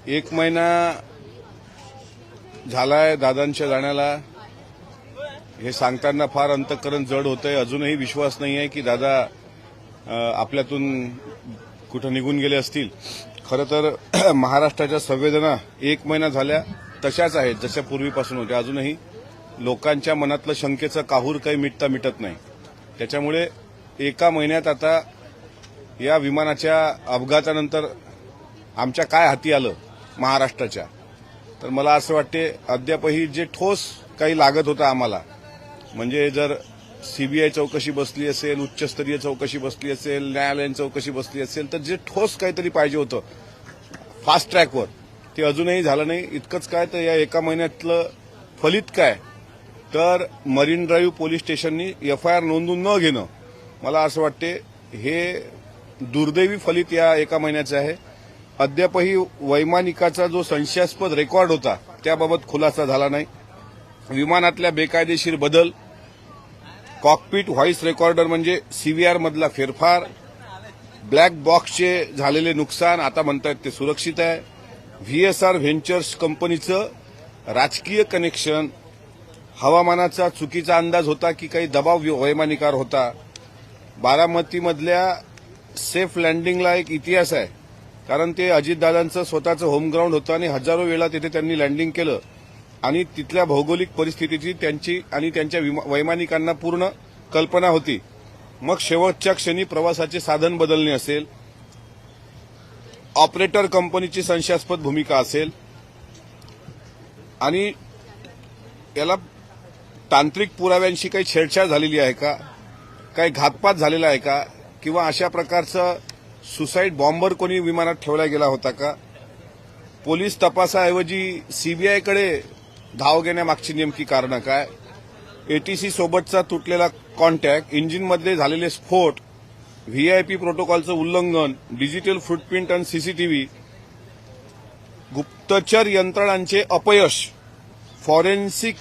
एक महिना झालाय दादांच्या जाण्याला. हे सांगताना फार अंतःकरण जड होतंय. अजूनही विश्वास नाही आहे की दादा आपल्यातून कुठं निघून गेले असतील. खरं तर महाराष्ट्राच्या संवेदना एक महिना झाल्या तशाच आहेत जशा पूर्वीपासून होत्या. अजूनही लोकांच्या मनातलं शंकेचं काहूर काही मिटत नाही. त्याच्यामुळे एका महिन्यात आता या विमानाच्या अपघातानंतर आमच्या काय हाती आलं महाराष्ट्राच्या, तर मला असं वाटते अद्यापही जे ठोस काही लागत होतं आम्हाला, म्हणजे जर सीबीआय चौकशी बसली असेल, उच्चस्तरीय चौकशी बसली असेल, न्यायालयीन चौकशी बसली असेल, तर जे ठोस काहीतरी पाहिजे होतं फास्ट ट्रॅकवर, ते अजूनही झालं नाही. इतकंच काय तर या एका महिन्यातलं फलित काय, तर मरीन ड्राईव्ह पोलीस स्टेशननी एफआयआर नोंदवून न घेणं, मला असं वाटते हे दुर्दैवी फलित या एका महिन्याचं आहे. अद्यापही वैमानिकाचा जो संशयास्पद रेकॉर्ड होता त्याबाबत खुलासा झाला नाही. विमानातल्या बेकायदेशीर बदल, कॉकपिट व्हॉइस रेकॉर्डर म्हणजे सीव्हीआर मधला फेरफार, ब्लॅक बॉक्सचे झालेले नुकसान, आता म्हणतात ते सुरक्षित आहे. व्हीएसआर व्हेंचर्स कंपनीचं राजकीय कनेक्शन, हवामानाचा चुकीचा अंदाज होता की काही दबाव वैमानिकावर होता. बारामतीमधल्या सेफ लँडिंगला एक इतिहास आहे, कारण ते अजितदादांचं स्वतःचं होमग्राऊंड होतं आणि हजारो वेळा तिथे त्यांनी लँडिंग केलं आणि तिथल्या भौगोलिक परिस्थितीची त्यांची आणि त्यांच्या वैमानिकांना पूर्ण कल्पना होती. मग शेवटच्या क्षणी प्रवासाचे साधन बदलणे असेल, ऑपरेटर कंपनीची संशयास्पद भूमिका असेल आणि याला तांत्रिक पुराव्यांशी काही छेडछाड झालेली आहे का, काही घातपात झालेला आहे का, किंवा अशा प्रकारचं सुसाईड बॉम्बर कोणी विमानात ठेवला गेला होता का, पोलीस तपासाऐवजी सीबीआयकडे धाव घेण्यामागची नेमकी कारणं काय, एटीसी सोबतचा तुटलेला कॉन्टॅक्ट, इंजिनमधले झालेले स्फोट, व्हीआयपी प्रोटोकॉलचं उल्लंघन, डिजिटल फुटप्रिंट आणि सीसीटीव्ही, गुप्तचर यंत्रणांचे अपयश, फॉरेन्सिक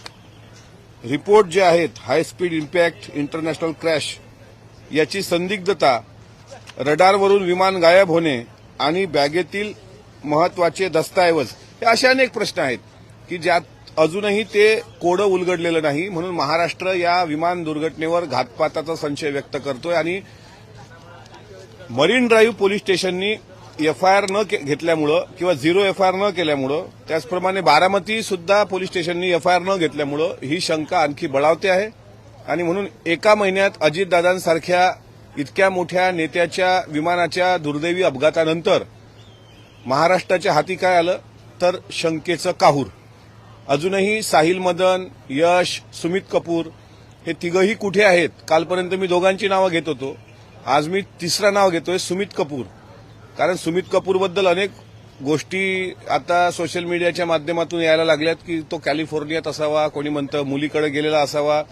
रिपोर्ट जे आहेत, high speed impact, international crash याची संदिग्धता, रडारवरून विमान गायब होणे आणि बॅगेतील महत्वाचे दस्तऐवज, हे असे अनेक प्रश्न आहेत की ज्यात अजूनही ते कोडं उलगडलेलं नाही. म्हणून महाराष्ट्र या विमान दुर्घटनेवर घातपाताचा संशय व्यक्त करतोय आणि मरीन ड्राईव्ह पोलीस स्टेशननी एफआयआर न घेतल्यामुळं किंवा झिरो एफआयआर न केल्यामुळं, त्याचप्रमाणे बारामती सुद्धा पोलीस स्टेशननी एफआयआर न घेतल्यामुळं ही शंका आणखी बळावते आहे. आणि म्हणून एका महिन्यात अजितदादांसारख्या इतक्या मोठ्या नेत्याच्या विमानाच्या दुर्दैवी अपघातानंतर महाराष्ट्राच्या हाती काय आलं, तर शंकेचं काहूर. अजूनही साहिल मदन, यश, सुमित कपूर हे तिघही कुठे आहेत? कालपर्यंत मी दोघांची नावं घेत होतो, आज मी तिसरं नाव घेतोय, सुमित कपूर. कारण सुमित कपूरबद्दल अनेक गोष्टी आता सोशल मीडियाच्या माध्यमातून यायला लागल्यात की तो कॅलिफोर्नियात असावा, कोणी म्हणतं मुलीकडे गेलेला असावा.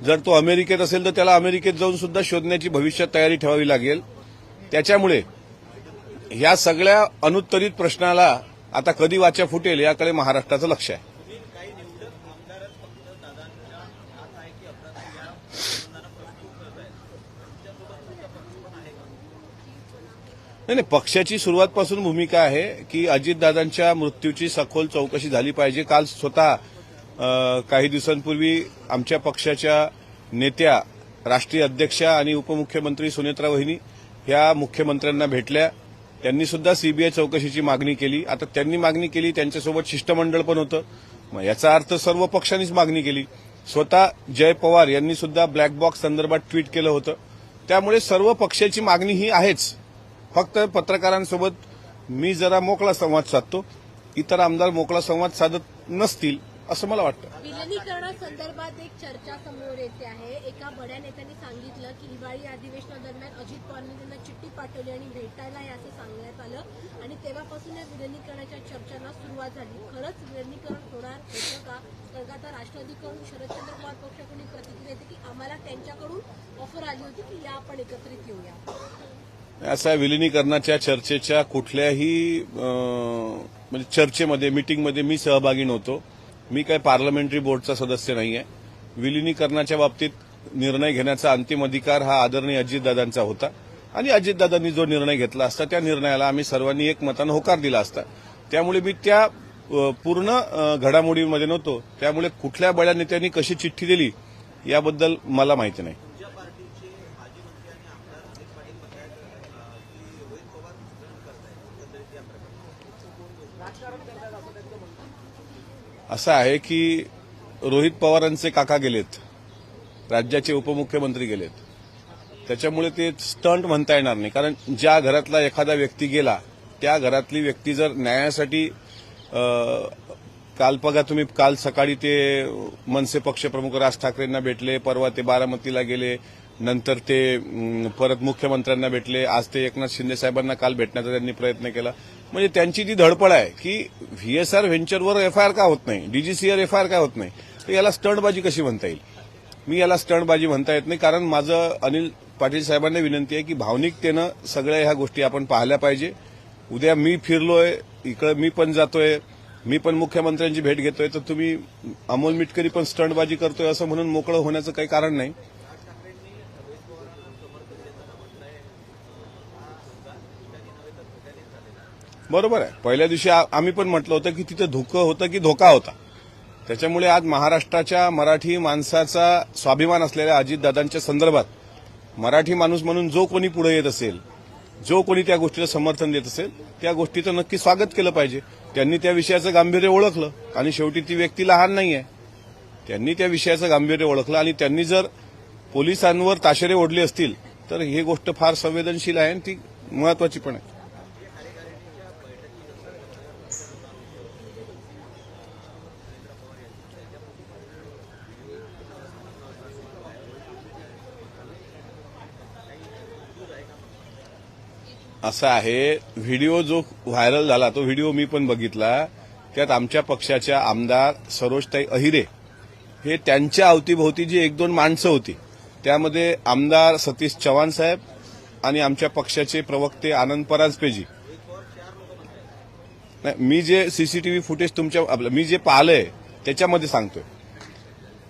जर तो अमेरिकेत असेल तर त्याला अमेरिकेत जाऊन सुद्धा शोधण्याची भविष्यात तयारी ठेवावी लागेल. त्याच्यामुळे या सगळ्या अनुत्तरित प्रश्नाला आता कधी वाचा फुटेल याकडे महाराष्ट्राचं लक्ष आहे. नाही, पक्षाची सुरुवातपासून भूमिका आहे की अजितदादांच्या मृत्यूची सखोल चौकशी झाली पाहिजे. काल स्वतः काही दिवसांपूर्वी आमच्या पक्षाच्या नेत्या, राष्ट्रीय अध्यक्षा आणि उपमुख्यमंत्री सुनेत्रा वहिनी ह्या मुख्यमंत्र्यांना भेटल्या. त्यांनी सुद्धा सीबीआय चौकशीची मागणी केली. आता त्यांनी मागणी केली, त्यांच्यासोबत शिष्टमंडळ पण होतं, मग याचा अर्थ सर्व पक्षांनीच मागणी केली. स्वतः जय पवार यांनी सुद्धा ब्लॅक बॉक्स संदर्भात ट्विट केलं होतं. त्यामुळे सर्व पक्षाची मागणी ही आहेच. फक्त पत्रकारांसोबत मी जरा मोकळा संवाद साधतो, इतर आमदार मोकळा संवाद साधत नसतील असं मला वाटतं. विलिनीकरणासंदर्भात एक चर्चा समोर येते आहे. एका बड्या नेत्यांनी सांगितलं की हिवाळी अधिवेशनादरम्यान अजित पवारांनी त्यांना चिठ्ठी पाठवली आणि भेटायला आहे असं सांगण्यात आलं आणि तेव्हापासून या विलिनीकरणाच्या चर्चांना सुरुवात झाली. खरंच विलिनीकरण होणार होतं का? तर आता राष्ट्रवादीकडून शरदचंद्र पवार पक्षाकडून प्रतिक्रिया येते की आम्हाला त्यांच्याकडून ऑफर आली होती की या आपण एकत्रित येऊया. असा विलिनीकरणाच्या चर्चेच्या कुठल्याही म्हणजे चर्चेमध्ये, मीटिंगमध्ये मी सहभागी नव्हतो. मी काय पार्लमेंटरी बोर्डचा सदस्य नाहीये. विलिनीकरणाच्या बाबतीत निर्णय घेण्याचा अंतिम अधिकार हा आदरणीय अजितदादांचा होता आणि अजितदादांनी जो निर्णय घेतला असता त्या निर्णयाला आम्ही सर्वांनी एकमतानं होकार दिला असता. त्यामुळे मी त्या पूर्ण घडामोडीमध्ये नव्हतो. त्यामुळे कुठल्या बड्या नेत्यांनी कशी चिठ्ठी दिली याबद्दल मला माहिती नाही. असं आहे की रोहित पवारांचे काका गेलेत, राज्याचे उपमुख्यमंत्री गेलेत, त्याच्यामुळे ते स्टंट म्हणता येणार नाही. कारण ज्या घरातला एखादा व्यक्ती गेला त्या घरातली व्यक्ती जर न्यायासाठी काल बघा तुम्ही, काल सकाळी ते मनसे पक्षप्रमुख राज ठाकरेंना भेटले, परवा ते बारामतीला गेले, नंतर ते परत मुख्यमंत्र्यांना भेटले, आज ते एकनाथ शिंदे साहेबांना काल भेटण्याचा त्यांनी प्रयत्न केला. म्हणजे त्यांची ती धडपड आहे की व्हीएसआर व्हेंचरवर एफआयआर का होत नाही, डीजीसीवर एफआयआर का होत नाही, तर याला स्टंटबाजी कशी म्हणता येईल. मी याला स्टंटबाजी म्हणता येत नाही. कारण माझं अनिल पाटील साहेबांना विनंती आहे की भावनिकतेनं सगळ्या ह्या गोष्टी आपण पाहिल्या पाहिजे. उद्या मी फिरलोय इकडे, मी पण जातोय, मी पण मुख्यमंत्र्यांची भेट घेतोय, तर तुम्ही अमोल मिटकरी पण स्टंटबाजी करतोय असं म्हणून मोकळं होण्याचं काही कारण नाही. बरोबर आहे. पहिल्या दिवशी आम्ही पण म्हटलं होतं की तिथे धुकं होतं की धोका होता. त्याच्यामुळे आज महाराष्ट्राच्या मराठी माणसाचा स्वाभिमान असलेल्या अजितदादांच्या संदर्भात मराठी माणूस म्हणून जो कोणी पुढे येत असेल, जो कोणी त्या गोष्टीला समर्थन देत असेल, त्या गोष्टीचं नक्की स्वागत केलं पाहिजे. त्यांनी त्या विषयाचं गांभीर्य ओळखलं आणि शेवटी ती व्यक्ती लहान नाहीये. त्यांनी त्या विषयाचं गांभीर्य ओळखलं आणि त्यांनी जर पोलिसांवर ताशेरे ओढले असतील तर ही गोष्ट फार संवेदनशील आहे आणि ती महत्वाची पण आहे. असं आहे, व्हिडिओ जो व्हायरल झाला तो व्हिडिओ मी पण बघितला. त्यात आमच्या पक्षाच्या आमदार सरोजताई अहिरे हे त्यांच्या अवतीभोवती जी एक दोन माणसं होती, त्यामध्ये आमदार सतीश चव्हाण साहेब आणि आमच्या पक्षाचे प्रवक्ते आनंद परांजपेजी. मी जे सीसीटीव्ही फुटेज मी जे पाहिलंय त्याच्यामध्ये सांगतोय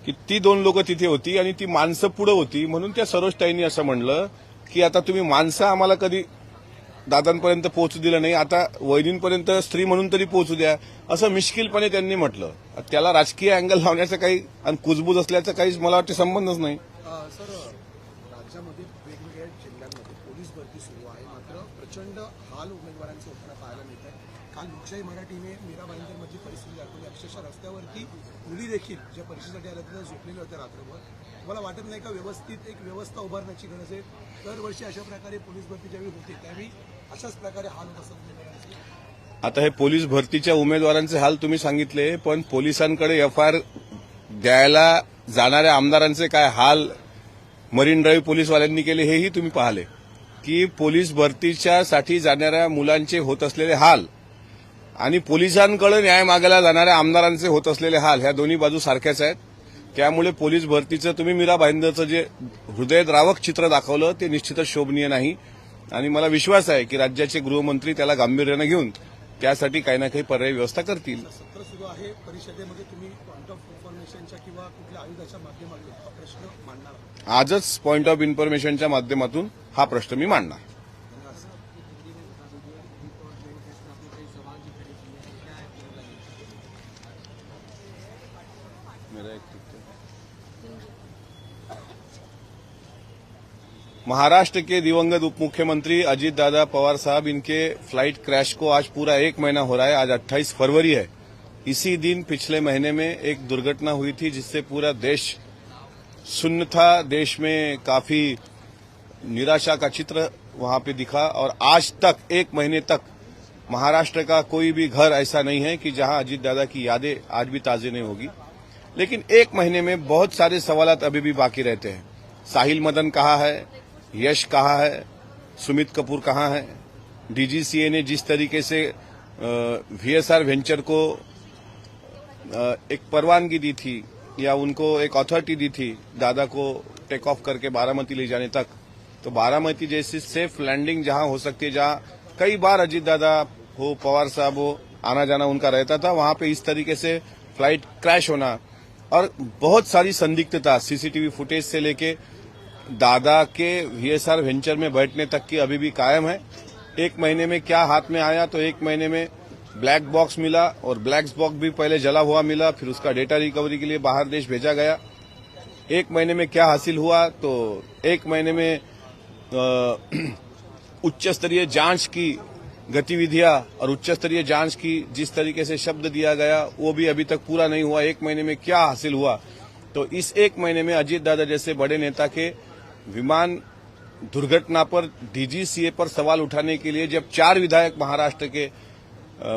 की ती दोन लोक तिथे होती आणि ती माणसं पुढे होती. म्हणून त्या सरोजताईंनी असं म्हणलं की आता तुम्ही माणसं आम्हाला कधी दादांपर्यंत पोहोचू दिलं नाही, आता वहिनींपर्यंत स्त्री म्हणून तरी पोहोचू द्या, असं मिश्किलपणे त्यांनी म्हटलं. त्याला राजकीय अँगल लावण्याचा काही आणि कुजबूज असल्याचा काहीच मला वाटतं संबंधच नाही. सर, राज्यामध्ये वेगवेगळ्या जिल्ह्यांमध्ये पोलीस भरती सुरू आहे, मात्र प्रचंड हाल उमेदवारांचे होताना पाहायला मिळत आहे. काल लोकशाही मराठीने मीरा भाईंदरमधली परिस्थिती दाखवली. अक्षरशः रस्त्यावरती मुली देखील ज्या परीक्षेसाठी आल्या तिथे झोपलेल्या होत्या रात्रभर. मला वाटत नाही का व्यवस्थित एक व्यवस्था उभारण्याची गरज आहे. दरवर्षी अशा प्रकारे पोलीस भरती ज्यावेळी होते त्यावेळी अशाच प्रकारे हाल होत असतात. आता हे पोलीस भरतीच्या उमेदवारांचे हाल तुम्ही सांगितले, पण पोलिसांकडे एफआयआर द्यायला जाणाऱ्या आमदारांचे काय हाल मरीन ड्राईव्ह पोलीसवाल्यांनी केले हेही तुम्ही पाहिले. की पोलीस भरतीच्यासाठी जाणाऱ्या मुलांचे होत असलेले हाल आणि पोलिसांकडे न्याय मागायला जाणाऱ्या आमदारांचे होत असलेले हाल, ह्या दोन्ही बाजू सारख्याच आहेत. त्यामुळे पोलीस भरतीचं तुम्ही मीरा भाईंदरचं जे हृदयद्रावक चित्र दाखवलं ते निश्चितच शोभनीय नाही. आणि मला विश्वास आहे की राज्याचे गृहमंत्री त्याला गांभीर्यानं घेऊन त्यासाठी काही ना काही पर्यायी व्यवस्था करतील. सत्र सुरू आहे, परिषदेमध्ये तुम्ही पॉईंट ऑफ इन्फॉर्मेशनच्या किंवा कुठल्या आयुधाच्या माध्यमातून हा प्रश्न मांडणार? आजच पॉईंट ऑफ इन्फॉर्मेशनच्या माध्यमातून हा प्रश्न मी मांडणार. महाराष्ट्र के दिवंगत उप मुख्यमंत्री अजीत दादा पवार साहब, इनके फ्लाइट क्रैश को आज पूरा 1 महीना हो रहा है. आज 28 फरवरी है. इसी दिन पिछले महीने में एक दुर्घटना हुई थी जिससे पूरा देश सुन्न था. देश में काफी निराशा का चित्र वहां पे दिखा और आज तक 1 महीने तक महाराष्ट्र का कोई भी घर ऐसा नहीं है कि जहां अजीत दादा की यादें आज भी ताज़ी नहीं होगी. लेकिन 1 महीने में बहुत सारे सवालात अभी भी बाकी रहते हैं. साहिल मदन कहाँ है, यश कहाँ है, सुमित कपूर कहाँ है. डीजीसीए ने जिस तरीके से वीएसआर वेंचर को एक परवानगी दी थी या उनको एक अथॉरिटी दी थी दादा को टेक ऑफ करके बारामती ले जाने तक, तो बारामती जैसी सेफ लैंडिंग जहां हो सकती है, जहां कई बार अजीत दादा हो, पवार साहब हो, आना जाना उनका रहता था, वहां पे इस तरीके से फ्लाइट क्रैश होना और बहुत सारी संदिग्धता सीसीटीवी फुटेज से लेके दादा के वीएसआर वेंचर में बैठने तक की अभी भी कायम है. 1 महीने में क्या हाथ में आया, तो 1 महीने में ब्लैक बॉक्स मिला और ब्लैक बॉक्स भी पहले जला हुआ मिला, फिर उसका डेटा रिकवरी के लिए बाहर देश भेजा गया। 1 महीने में क्या हासिल हुआ, तो 1 महीने में उच्च स्तरीय जांच की गतिविधियां और उच्च स्तरीय जांच की जिस तरीके से शब्द दिया गया वो भी अभी तक पूरा नहीं हुआ। 1 महीने में क्या हासिल हुआ, तो इस 1 महीने में अजीत दादा जैसे बड़े नेता के विमान दुर्घटना पर डीजीसीए पर सवाल उठाने के लिए जब 4 विधायक महाराष्ट्र के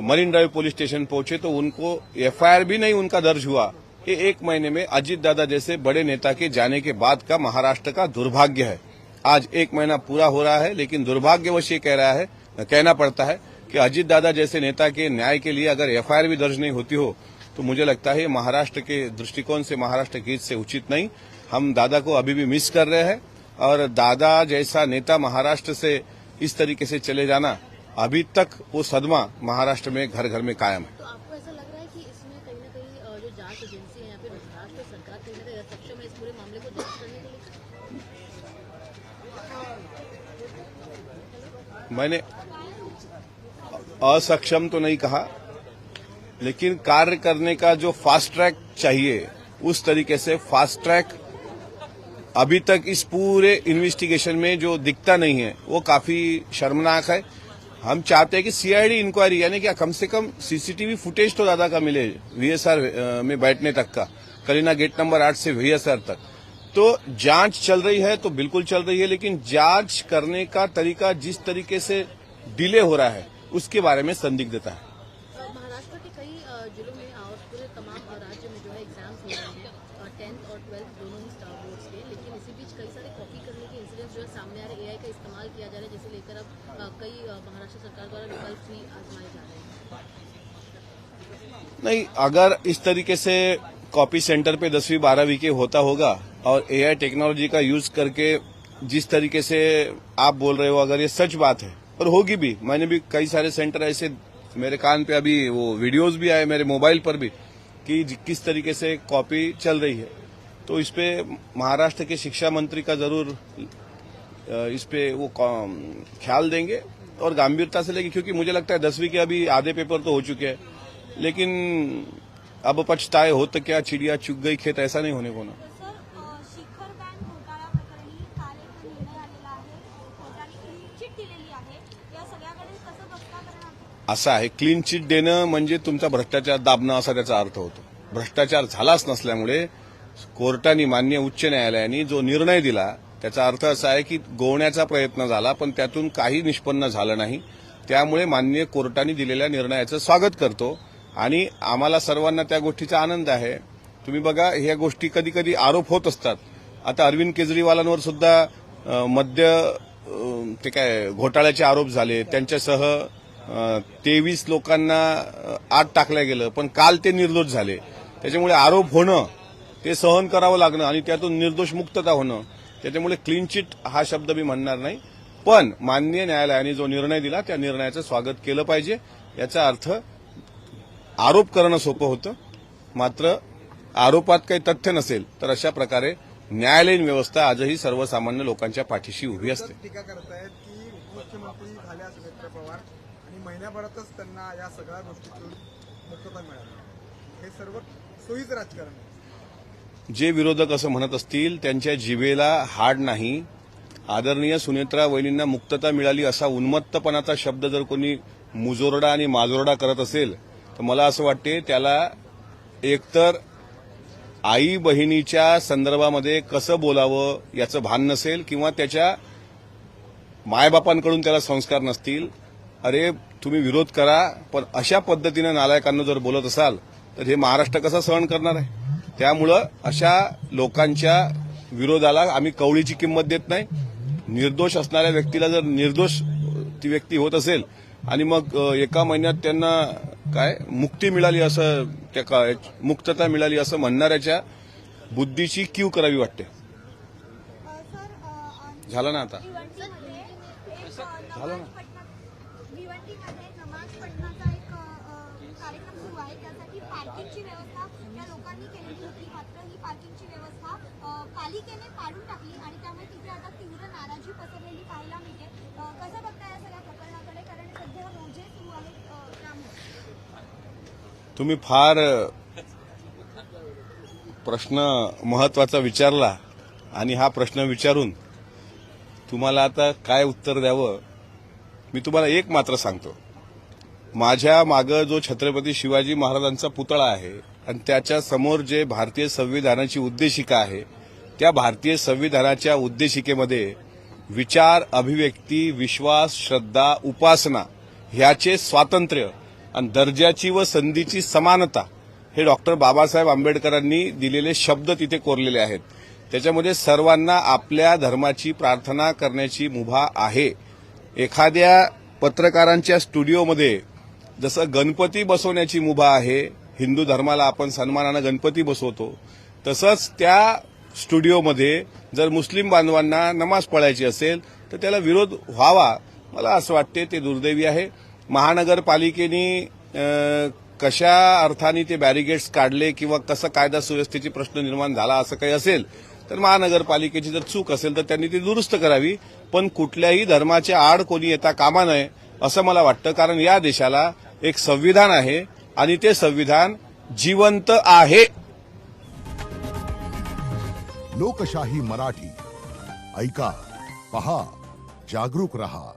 मरीन ड्राइव पुलिस स्टेशन पहुंचे तो उनको एफआईआर भी नहीं उनका दर्ज हुआ। ये 1 महीने में अजीत दादा जैसे बड़े नेता के जाने के बाद का महाराष्ट्र का दुर्भाग्य है। आज 1 महीना पूरा हो रहा है, लेकिन दुर्भाग्यवश ये कहना पड़ता है कि अजीत दादा जैसे नेता के न्याय के लिए अगर एफआईआर भी दर्ज नहीं होती हो तो मुझे लगता है महाराष्ट्र के दृष्टिकोण से, महाराष्ट्र के हित से उचित नहीं। हम दादा को अभी भी मिस कर रहे हैं और दादा जैसा नेता महाराष्ट्र से इस तरीके से चले जाना, अभी तक वो सदमा महाराष्ट्र में घर घर में कायम है। तो आपको ऐसा लग रहा है कि इसमें कहीं ना कहीं जो जांच एजेंसी है या फिर महाराष्ट्र सरकार कहीं ना कहीं सक्षम है इस पूरे मामले को जांच करने के लिए? मैंने असक्षम तो नहीं कहा, लेकिन कार्य करने का जो फास्ट ट्रैक चाहिए उस तरीके से फास्ट ट्रैक अभी तक इस पूरे इन्वेस्टिगेशन में जो दिखता नहीं है वो काफी शर्मनाक है। हम चाहते हैं कि सीआईडी इंक्वायरी यानी कि कम से कम सीसीटीवी फुटेज तो दादा का मिले वीएसआर में बैठने तक का, करीना गेट नंबर 8 से वीएसआर तक। तो जांच चल रही है तो बिल्कुल चल रही है, लेकिन जांच करने का तरीका जिस तरीके से डिले हो रहा है उसके बारे में संदिग्धता है। महाराष्ट्र के कई जिलों में और पूरे तमाम राज्य में जो है एग्जाम्स हो रहे हैं 10th और 12th दोनों ही बोर्ड्स के, लेकिन इसी बीच कई सारे कॉपी करने के इंसिडेंट्स जो है सामने आ रहे हैं। एआई का इस्तेमाल किया जा रहा है, जिसे लेकर अब कई महाराष्ट्र सरकार द्वारा विकल्प भी आजमाए जा रहे हैं। नहीं, अगर इस तरीके से कॉपी सेंटर पे 10वीं 12वीं के होता होगा और एआई टेक्नोलॉजी का यूज करके जिस तरीके से आप बोल रहे हो, अगर ये सच बात है और होगी भी, मैंने भी कई सारे सेंटर ऐसे मेरे कान पे अभी वो वीडियोस भी आए मेरे मोबाइल पर भी कि किस तरीके से कॉपी चल रही है, तो इस पे महाराष्ट्र के शिक्षा मंत्री का जरूर इस पे वो ख्याल देंगे और गंभीरता से लेंगे, क्योंकि मुझे लगता है 10वीं के अभी आधे पेपर तो हो चुके हैं, लेकिन अब पछताए हो तो क्या, चिड़िया चुग गई खेत, ऐसा नहीं होने को ना। सर, शिखर बँक घोटाळा प्रकरणी काल एक निर्णय आलेला आहे, कोर्टाने क्लीन चिट दिलेली आहे, या सगळ्याकडे कसं बघता? कारण असं आहे, क्लीन चिट देणं म्हणजे तुमचा भ्रष्टाचार दाबणं असा त्याचा अर्थ होतो। भ्रष्टाचार झालाच नसल्यामुळे कोर्टाने, माननीय उच्च न्यायालयाने जो निर्णय दिला त्याचा अर्थ असा आहे की गोवण्याचा प्रयत्न झाला पण त्यातून काही निष्पन्न झालं नाही। त्यामुळे माननीय कोर्टाने दिलेल्या निर्णयाचं स्वागत करतो आणि आम्हाला सर्वांना त्या गोष्टीचा आनंद आहे। तुम्ही बघा, ह्या गोष्टी कधी कधी आरोप होत असतात। आता अरविंद केजरीवालांवर सुद्धा मद्य ते काय घोटाळ्याचे आरोप झाले, त्यांच्यासह 23 लोकांना आत टाकलं गेलं, पण काल ते निर्दोष झाले। त्याच्यामुळे आरोप होणं, ते सहन करावं लागणं आणि त्यातून निर्दोष मुक्तता होणं, त्याच्यामुळे क्लीन चिट हा शब्द मी म्हणणार नाही, पण माननीय न्यायालयाने जो निर्णय दिला त्या निर्णयाचं स्वागत केलं पाहिजे। याचा अर्थ आरोप करणं सोपं होतं, मात्र आरोपात काही तथ्य नसेल तर अशा प्रकारे न्यायालयीन व्यवस्था आजही सर्वसामान्य लोकांच्या पाठीशी उभी असते। टीका करतायत की उपमुख्यमंत्री झाले सुमित्रा पवार आणि महिन्याभरातच त्यांना या सगळ्या गोष्टीतून मुक्तता मिळाली, हे सर्व सोयीचं राजकारण आहे। जे विरोधक असं म्हणत असतील त्यांच्या जिभेला हाड नाही। आदरणीय सुनेत्रा वहिनींना मुक्तता मिळाली असा उन्मत्तपणाचा शब्द जर कोणी मुजोरडा आणि माजोरडा करत असेल तर मला असं वाटते त्याला एकतर आई बहिणीच्या संदर्भामध्ये कसं बोलावं याचं भान नसेल किंवा त्याच्या मायबापांकडून त्याला संस्कार नसतील। अरे तुम्ही विरोध करा, पण अशा पद्धतीने नालायकांना जर बोलत असाल तर हे महाराष्ट्र कसं सहन करणार आहे? त्यामुळं अशा लोकांच्या विरोधाला आम्ही कवळीची किंमत देत नाही। निर्दोष असणाऱ्या व्यक्तीला जर निर्दोष ती व्यक्ती होत असेल आणि मग एका महिन्यात त्यांना काय मुक्ती मिळाली असं, त्या मुक्तता मिळाली असं म्हणणाऱ्याच्या बुद्धीची कीव करावी वाटते। झालं ना आता? झालं ना? भिवंडीमध्ये नमाज पठणाचा एक कार्यक्रम सुरू आहे, त्यासाठी पार्किंगची व्यवस्था या लोकांनी केलेली होती, मात्र ही पार्किंगची व्यवस्था पालिकेने पाडून टाकली आणि त्यामुळे तिथे आता तीव्र नाराजी पसरलेली पाहायला मिळते। कसं बघता या सगळ्या प्रकरणाकडे, कारण सध्या मोजे सुरू आहेत त्यामुळे? तुम्ही फार प्रश्न महत्वाचा विचारला आणि हा प्रश्न विचारून तुम्हाला आता काय उत्तर द्यावं. मी तुम्हाला एक मात्र सांगतो, माझ्या मागं जो छत्रपती शिवाजी महाराजांचा पुतळा आहे आणि त्याच्या समोर जे भारतीय संविधानाची उद्देशिका आहे, त्या भारतीय संविधानाच्या उद्देशिकेमध्ये विचार, अभिव्यक्ती, विश्वास, श्रद्धा, उपासना ह्याचे स्वातंत्र्य आणि दर्जाची व संधीची समानता हे डॉक्टर बाबासाहेब आंबेडकरांनी दिलेले शब्द तिथे कोरलेले आहेत. त्याच्यामध्ये सर्वांना आपल्या धर्माची प्रार्थना करण्याची मुभा आहे. एखाद्या पत्रकारांच्या स्टुडिओमध्ये जसं गणपती बसवण्याची मुभा आहे, हिंदू धर्माला आपण सन्मानानं गणपती बसवतो, तसंच त्या स्टुडिओमध्ये जर मुस्लिम बांधवांना नमाज पढायची असेल तर त्याला विरोध व्हावा. मला असं वाटते ते दुर्दैवी आहे. महानगरपालिकेने कशा अर्थाने ते बॅरिगेड्स काढले किंवा कसं कायदा सुव्यवस्थेची प्रश्न निर्माण झाला असं काही असेल तर महानगरपालिकेची जर चूक असेल तर त्यांनी ती दुरुस्त करावी. पण कुठल्याही धर्माच्या आड कोणी येता कामा नये असं मला वाटतं. कारण या देशाला एक संविधान आहे आणि ते संविधान जिवंत आहे. लोकशाही मराठी ऐका, पहा, जागरूक रहा.